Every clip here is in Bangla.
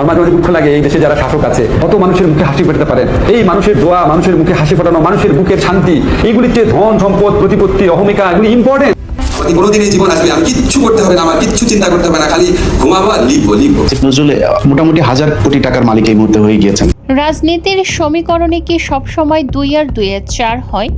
আমার মাঝে দুঃখ লাগে এই দেশে যারা শাসক আছে কত মানুষের মুখে হাসি ফোটাতে পারেন। এই মানুষের দোয়া, মানুষের মুখে হাসি ফোটানো, মানুষের বুকের শান্তি, এইগুলির চেয়ে ধন সম্পদ, প্রতিপত্তি, অহমিকা এগুলি ইম্পর্টেন্ট। কোনোদিন এই জীবন আসবে আমি কিচ্ছু করতে হবে না, আমার কিচ্ছু চিন্তা করতে হবে না, খালি ঘুমাবো আর লিখবো। নজরুল মোটামুটি 1000 কোটি টাকার মালিক এই মুহূর্তে হয়ে গিয়েছেন। রাজনীতির সমীকরণে কি সবসময় 2 আর 2 এর 4 হয়,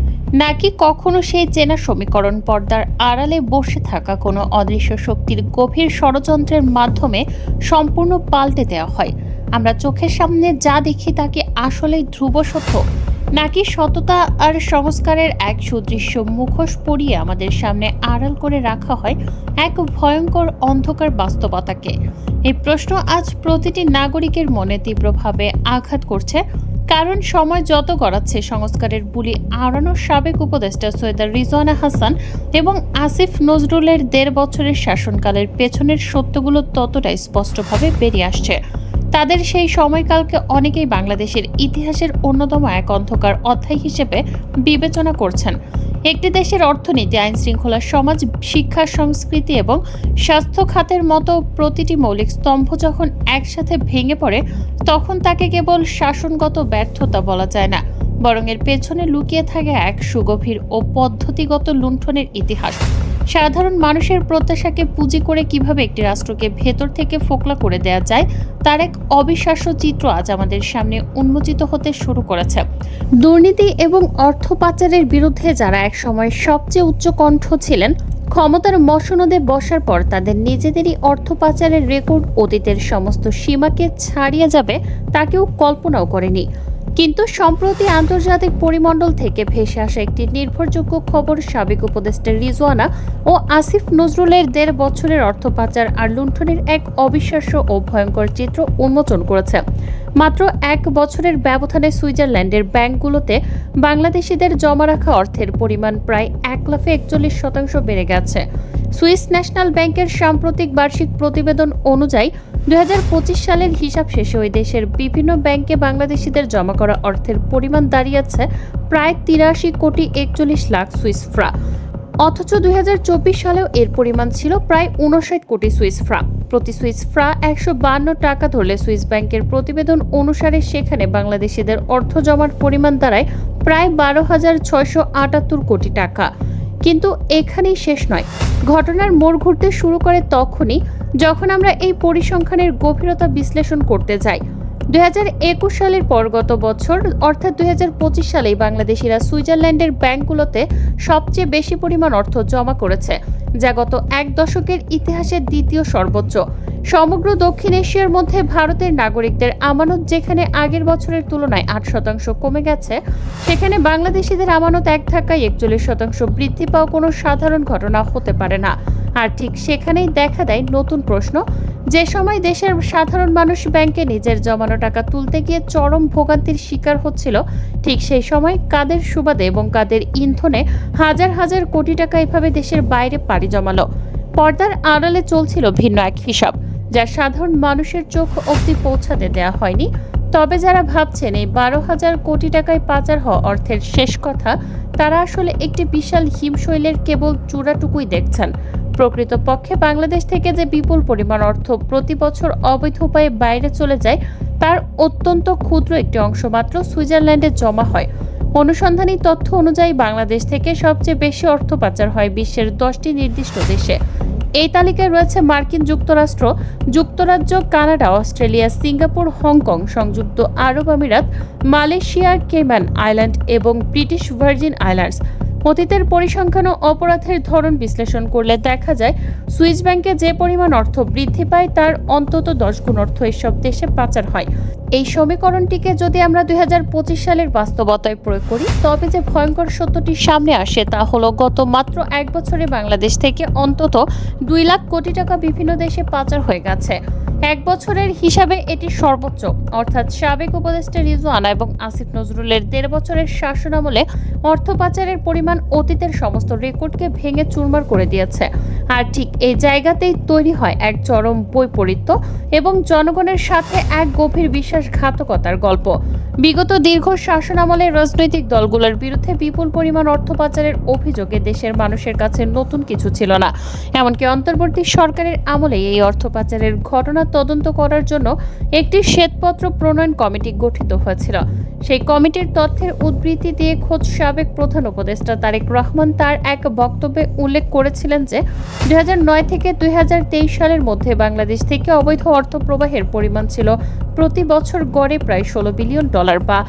নাকি কখনো সেই চেনা সমীকরণ পর্দার আড়ালে বসে থাকা কোনো অদৃশ্য শক্তির গভীর ষড়যন্ত্রের মাধ্যমে সম্পূর্ণ পাল্টে দেওয়া হয়? আমরা চোখের সামনে যা দেখি তা কি আসলেই ধ্রুব সত্য, নাকি সততা আর সংস্কারের এক সুদৃশ্য মুখোশ পরিয়ে আমাদের সামনে আড়াল করে রাখা হয় এক ভয়ঙ্কর অন্ধকার বাস্তবতাকে? এই প্রশ্ন আজ প্রতিটি নাগরিকের মনে তীব্রভাবে আঘাত করছে, কারণ সময় যত গড়াচ্ছে সংস্কারের বুলি আওড়ানো সাবেক উপদেষ্টা সৈয়দা রিজওয়ানা হাসান এবং আসিফ নজরুলের 1.5 বছরের শাসনকালের পেছনের সত্যগুলো ততটাই স্পষ্টভাবে বেরিয়ে আসছে। তাদের সেই সময়কালকে অনেকেই বাংলাদেশের ইতিহাসের অন্যতম এক অন্ধকার অধ্যায় হিসেবে বিবেচনা করছেন। একটি দেশের অর্থনীতি, আইন শৃঙ্খলা, সমাজ, শিক্ষা, সংস্কৃতি এবং স্বাস্থ্য খাতের মতো প্রতিটি মৌলিক স্তম্ভ যখন একসাথে ভেঙে পড়ে, তখন তাকে কেবল শাসনগত ব্যর্থতা বলা যায় না, বরং এর পেছনে লুকিয়ে থাকে এক সুগভীর ও পদ্ধতিগত লুণ্ঠনের ইতিহাস। সাধারণ মানুষের প্রত্যাশাকে পুঁজি করে কিভাবে একটি রাষ্ট্রকে ভেতর থেকে ফোকলা করে দেওয়া যায় তার এক অবিশ্বাস্য চিত্র আজ আমাদের সামনে উন্মোচিত হতে শুরু করেছে। দুর্নীতি এবং অর্থ পাচারের বিরুদ্ধে যারা একসময় সবচেয়ে উচ্চ কণ্ঠ ছিলেন, ক্ষমতার মসনদে বসার পর তাদের নিজেদেরই অর্থ পাচারের রেকর্ড অতীতের সমস্ত সীমাকে ছাড়িয়ে যাবে তা কেউ কল্পনাও করেনি। কিন্তু সম্প্রতি আন্তর্জাতিক পরিমণ্ডল থেকে ভেসে আসা একটি নির্ভরযোগ্য খবর সাবেক উপদেষ্টা রিজওয়ানা ও আসিফ নজরুলের 1.5 বছরের অর্থ পাচার আর লুণ্ঠনের এক অবিশ্বাস্য ও ভয়ঙ্কর চিত্র উন্মোচন করেছে। মাত্র 1 বছরের ব্যবধানে সুইজারল্যান্ডের ব্যাংকগুলোতে বাংলাদেশিদের জমা রাখা অর্থের পরিমাণ প্রায় 1,41% বেড়ে গেছে। সুইস ন্যাশনাল ব্যাংকের সাম্প্রতিক বার্ষিক প্রতিবেদন অনুযায়ী 2025 সালের হিসাব শেষে ওই দেশের বিভিন্ন ব্যাংকে বাংলাদেশিদের জমা করা অর্থের পরিমাণ দাঁড়িয়েছে প্রায় 83 কোটি 41 লাখ সুইস ফ্রা। অথচ 2024 সালেও এর পরিমাণ ছিল প্রায় 59 কোটি সুইস ফ্রা। প্রতি সুইস ফ্রা 152 টাকা ধরলে সুইস ব্যাংকের প্রতিবেদন অনুসারে সেখানে বাংলাদেশিদের অর্থ জমার পরিমাণ দাঁড়ায় প্রায় 12,678 কোটি টাকা। কিন্তু এখানেই শেষ নয়, ঘটনার মোড় ঘুরতে শুরু করে তখনই যখন আমরা এই পরিসংখ্যানের গভীরতা বিশ্লেষণ করতে যাই। 2021 সালের পর গত বছর অর্থাৎ 2025 সালেই বাংলাদেশিরা সুইজারল্যান্ডের ব্যাংকগুলোতে সবচেয়ে বেশি পরিমাণ অর্থ জমা করেছে, যা গত 1 দশকের ইতিহাসের দ্বিতীয় সর্বোচ্চ। সমগ্র দক্ষিণ এশিয়ার মধ্যে ভারতের নাগরিকদের আমানত যেখানে আগের বছরের তুলনায় 8% কমে গেছে, সেখানে বাংলাদেশিদের আমানত এক ধাক্কায় 41% বৃদ্ধি পাওয়া কোনো সাধারণ ঘটনা হতে পারে না। আর ঠিক সেখানেই দেখা দেয় নতুন প্রশ্ন। যে সময় দেশের সাধারণ মানুষ ব্যাংকে নিজের জমানো টাকা তুলতে গিয়ে চরম ভোগান্তির শিকার হচ্ছিল, ঠিক সেই সময় কাদের সুবাদে এবং কাদের ইন্ধনে হাজার হাজার কোটি টাকা এভাবে দেশের বাইরে পাড়ি জমালো। পর্দার আড়ালে চলছিল ভিন্ন এক হিসাব, যা সাধারণ মানুষের চোখ অবধি পৌঁছাতে দেওয়া হয়নি। তবে যারা ভাবছেন এই 12,000 কোটি টাকায় পাচার হওয়া অর্থের শেষ কথা, তারা আসলে একটি বিশাল হিমশৈলের কেবল চূড়াটুকুই দেখছেন। প্রকৃতপক্ষে বাংলাদেশ থেকে যে বিপুল পরিমাণ অর্থ প্রতি বছর অবৈধ উপায়ে বাইরে চলে যায়, তার অত্যন্ত ক্ষুদ্র একটি অংশ মাত্র সুইজারল্যান্ডে জমা হয়। অনুসন্ধানী তথ্য অনুযায়ী বাংলাদেশ থেকে সবচেয়ে বেশি অর্থ পাচার হয় বিশ্বের 10টি নির্দিষ্ট দেশে। এই তালিকায় রয়েছে মার্কিন যুক্তরাষ্ট্র, যুক্তরাজ্য, কানাডা, অস্ট্রেলিয়া, সিঙ্গাপুর, হংকং, সংযুক্ত আরব আমিরাত, মালয়েশিয়া, কেমান আইল্যান্ড এবং ব্রিটিশ ভার্জিন আইল্যান্ডস। অতীতের পরিসংখ্যান ও অপরাধের ধরন বিশ্লেষণ করলে দেখা যায়, সুইস ব্যাংকে যে পরিমাণ অর্থ বৃদ্ধি পায় তার অন্তত 10 গুণ অর্থ এসব দেশে পাচার হয়। এই সমীকরণটিকে যদি আমরা 2025 সালের বাস্তবতায় প্রয়োগ করি, তবে যে ভয়ঙ্কর সত্যটি সামনে আসে তা হলো গত মাত্র 1 বছরে বাংলাদেশ থেকে অন্তত 2 লাখ কোটি টাকা বিভিন্ন দেশে পাচার হয়ে গেছে। 1 বছরের হিসাবে এটি সর্বোচ্চ, অর্থাৎ সাবেক উপদেষ্টা রিজওয়ানা এবং আসিফ নজরুলের 1.5 বছরের শাসনামলে অর্থ পাচারের পরিমাণ অতীতের সমস্ত রেকর্ডকে ভেঙে চুরমার করে দিয়েছে। আর ঠিক এই জায়গাতেই তৈরি হয় এক চরম বৈপরীত্য এবং জনগণের সাথে এক গভীর বিশ্বাসঘাতকতার গল্প। বিগত দীর্ঘ শাসনামলে রাজনৈতিক দলগুলোর বিরুদ্ধে বিপুল পরিমাণ অর্থ পাচারের অভিযোগে দেশের মানুষের কাছে নতুন কিছু ছিল না। এমনকি অন্তর্বর্তী সরকারের আমলে এই অর্থ পাচারের ঘটনা তদন্ত করার জন্য একটি শ্বেতপত্র প্রণয়ন কমিটি গঠিত হয়েছিল। সেই কমিটির তথ্যের উদ্ধৃতি দিয়ে খোদ সাবেক প্রধান উপদেষ্টা তারেক রহমান তার এক বক্তব্যে উল্লেখ করেছিলেন যে 2009 থেকে 2023 সালের মধ্যে বাংলাদেশ থেকে অবৈধ অর্থ প্রবাহের পরিমাণ ছিল প্রতি বছর গড়ে প্রায় $16 বিলিয়ন বা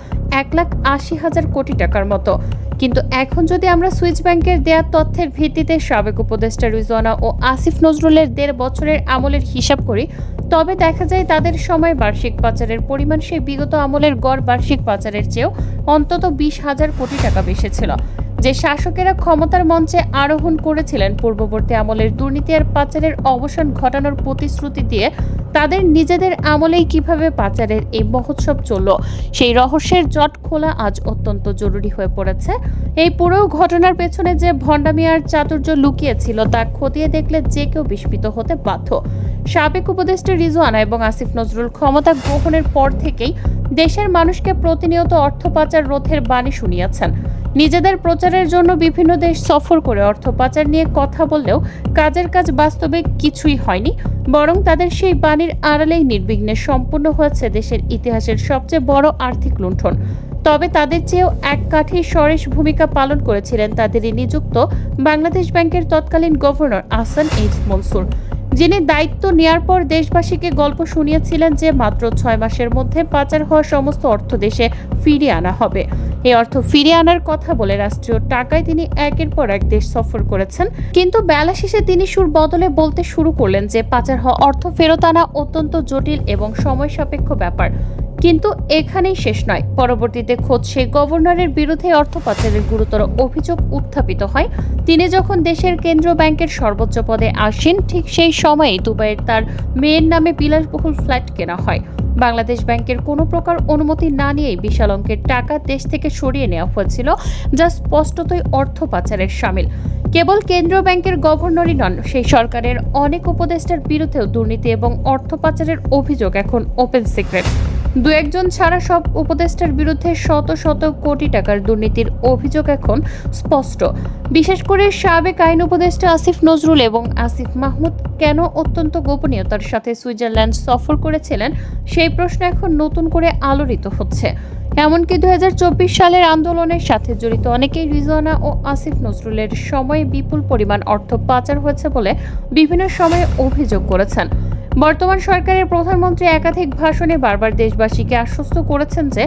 1,80,000 কোটি টাকার মতো। কিন্তু এখন যদি আমরা সুইস ব্যাংকের দেয়া তথ্যের ভিত্তিতে সাবেক উপদেষ্টা রিজওয়ানা ও আসিফ নজরুলের 1.5 বছরের আমলের হিসাব করি, তবে দেখা যায় তাদের সময় বার্ষিক পাচারের পরিমাণ সেই বিগত আমলের গড় বার্ষিক পাচারের চেয়েও অন্তত 20,000 কোটি টাকা বেশি ছিল। যে শাসকেরা ক্ষমতার মঞ্চে আরোহণ করেছিলেন পূর্ববর্তী আমলের দুর্নীতি আর পাচারের অবসান ঘটানোর প্রতিশ্রুতি দিয়ে, তাদের নিজেদের আমলেই কিভাবে পাচারের এই মহোৎসব চলল সেই রহস্যের জট খোলা আজ অত্যন্ত জরুরি হয়ে পড়েছে। এই পুরো ঘটনার পেছনে যে ভণ্ডামি আর চাতুর্য লুকিয়ে ছিল তা খতিয়ে দেখলে যে কেউ বিস্মিত হতে বাধ্য। সাবেক উপদেষ্টা রিজওয়ানা এবং আসিফ নজরুল ক্ষমতা গ্রহণের পর থেকেই দেশের মানুষকে প্রতিনিয়ত অর্থ পাচার রোধের বাণী শুনিয়েছেন। নিজেদের প্রচারের জন্য বিভিন্ন দেশ সফর করে অর্থ পাচার নিয়ে কথা বললেও কাজের কাজ বাস্তবে কিছুই হয়নি, বরং তাদের সেই বাণীর আড়ালেই নির্বিঘ্নে সম্পূর্ণ হয়েছে দেশের ইতিহাসের সবচেয়ে বড় আর্থিক লুণ্ঠন। তবে তাদের চেয়েও এক কাঠি সরেস ভূমিকা পালন করেছিলেন তাদেরই নিযুক্ত বাংলাদেশ ব্যাংকের তৎকালীন গভর্নর আহসান এইচ মনসুর, যিনি দায়িত্ব নেয়ার পর দেশবাসীকে গল্প শুনিয়েছিলেন যে মাত্র 6 মাসের মধ্যে পাচার হওয়া সমস্ত অর্থ দেশে ফিরিয়ে আনা হবে। এই অর্থ ফিরিয়ে আনার কথা বলে রাষ্ট্রীয় টাকায় তিনি একের পর এক দেশ সফর করেছেন, কিন্তু বেলা শেষে তিনি সুর বদলে বলতে শুরু করলেন যে পাচার হওয়া অর্থ ফেরত আনা অত্যন্ত জটিল এবং সময় সাপেক্ষ ব্যাপার। কিন্তু এখানেই শেষ নয়। পরবর্তীতে খোদ সেই গভর্নরের বিরুদ্ধে অর্থ পাচারের গুরুতর অভিযোগ উত্থাপিত হয়। তিনি যখন দেশের কেন্দ্রীয় ব্যাংকের সর্বোচ্চ পদে আসেন, ঠিক সেই সময়েই দুবাইয়ের তার মেয়ের নামে বিলাসবহুল ফ্ল্যাট কেনা হয়। বাংলাদেশ ব্যাংকের কোনো প্রকার অনুমতি না নিয়েই বিশাল অঙ্কের টাকা দেশ থেকে সরিয়ে নেওয়া হয়েছিল, যা স্পষ্টতই অর্থ পাচারের শামিল। কেবল কেন্দ্রীয় ব্যাংকের গভর্নরই নন, সেই সরকারের অনেক উপদেষ্টার বিরুদ্ধেও দুর্নীতি এবং অর্থ পাচারের অভিযোগ এখন ওপেন সিক্রেট। 2-1 জন ছাড়া সব উপদেষ্টার বিরুদ্ধে শত শত কোটি টাকার দুর্নীতির অভিযোগ এখন স্পষ্ট। বিশেষ করে সাবেক আইন উপদেষ্টা আসিফ নজরুল এবং আসিফ মাহমুদ কেন অত্যন্ত গোপনীয়তার সাথে সুইজারল্যান্ড সফর করেছিলেন সেই প্রশ্ন এখন নতুন করে আলোড়িত হচ্ছে। এমনকি 2024 সালের আন্দোলনের সাথে জড়িত অনেকেই রিজওয়ানা ও আসিফ নজরুলের সময়ে বিপুল পরিমাণ অর্থ পাচার হয়েছে বলে বিভিন্ন সময়ে অভিযোগ করেছেন। বর্তমান সরকারের প্রধানমন্ত্রী একাধিক ভাষণে বারবার দেশবাসীকে আশ্বস্ত করেছেন যে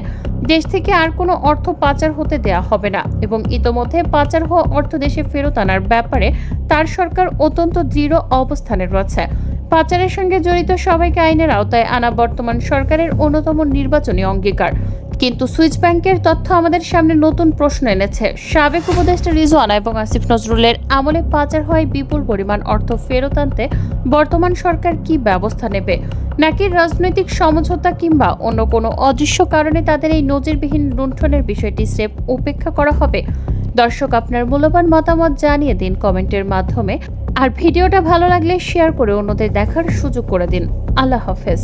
দেশ থেকে আর কোনো অর্থ পাচার হতে দেয়া হবে না এবং ইতোমধ্যে পাচার হওয়া অর্থ দেশে ফেরত আনার ব্যাপারে তার সরকার অত্যন্ত দৃঢ় অবস্থানে রয়েছে। পাচারের সঙ্গে জড়িত সবাইকে আইনের আওতায় আনা বর্তমান সরকারের অন্যতম নির্বাচনী অঙ্গীকার। কিন্তু সুইস ব্যাংকের তথ্য আমাদের সামনে নতুন প্রশ্ন এনেছে। সাবেক উপদেষ্টা রিজওয়ানা এবং আসিফ নজরুলের আমলে পাচার হয় বিপুল পরিমাণ অর্থ ফেরত আনতে বর্তমান সরকার কি ব্যবস্থা নেবে, নাকি রাজনৈতিক সমঝোতা কিংবা অন্য কোনো অদৃশ্য কারণে তাদের এই নজিরবিহীন লুণ্ঠনের বিষয়টি স্রেফ উপেক্ষা করা হবে? দর্শক, আপনার মূল্যবান মতামত জানিয়ে দিন কমেন্টের মাধ্যমে। আর ভিডিওটা ভালো লাগলে শেয়ার করে অন্যদের দেখার সুযোগ করে দিন। আল্লাহ হাফেজ।